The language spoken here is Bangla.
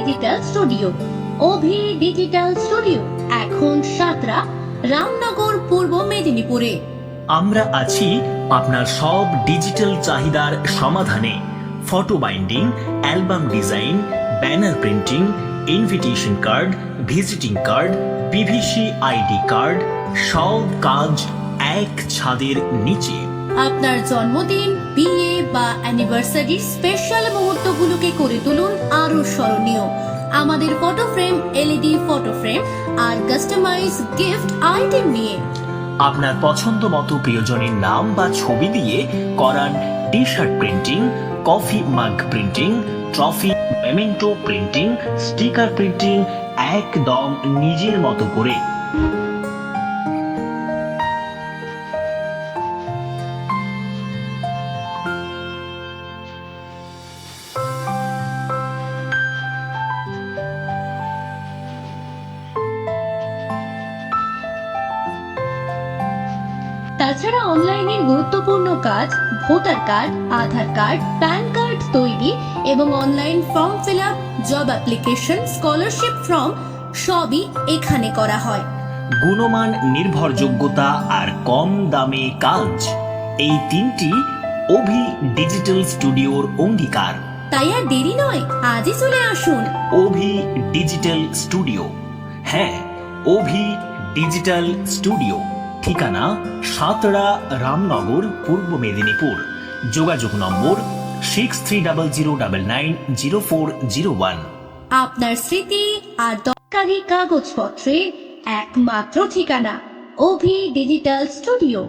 Digital studio. Abhi digital studio এখন সাতরা, রামনগর, পূর্ব মেদিনীপুরে। আমরা আছি আপনার সব ডিজিটাল চাহিদার সমাধানে। Photo binding, album design, banner printing, invitation card, visiting card, PVC ID card, সব কাজ এক ছাদের নিচে। আপনার জন্মদিন, বিয়ে বা অ্যানিভার্সারির স্পেশাল মুহূর্তগুলোকে করে তুলুন আরো স্মরণীয় আমাদের photo frame, LED photo frame আর কাস্টমাইজ গিফট আইটেম নিয়ে। আপনার পছন্দ মতো প্রিয়জনের নাম বা ছবি দিয়ে করান টি শার্ট প্রিন্টিং, কফি মাগ printing, trophy, memento printing, sticker printing একদম নিজের মতো করে। তাছাড়া অনলাইনের গুরুত্বপূর্ণ কাজ, ভোটার কার্ড, আধার কার্ড, প্যান কার্ড তৈরি এবং online form fill up, job application, scholarship form সবই এখানে করা হয়। গুণমান, নির্ভরযোগ্যতা আর কম দামে কাজ, এই তিনটি অভি ডিজিটাল স্টুডিওর অঙ্গীকার। তাই আর দেরি নয়, আজই চলে আসুন অভি ডিজিটাল স্টুডিও। হ্যাঁ, অভি ডিজিটাল স্টুডিও। ঠিকানা সাতরা, রামনগর, পূর্ব মেদিনীপুর। যোগাযোগ নম্বর 6300990401। আপনার স্মৃতি আর দরকারি কাগজপত্রে একমাত্র ঠিকানা অভি ডিজিটাল স্টুডিও।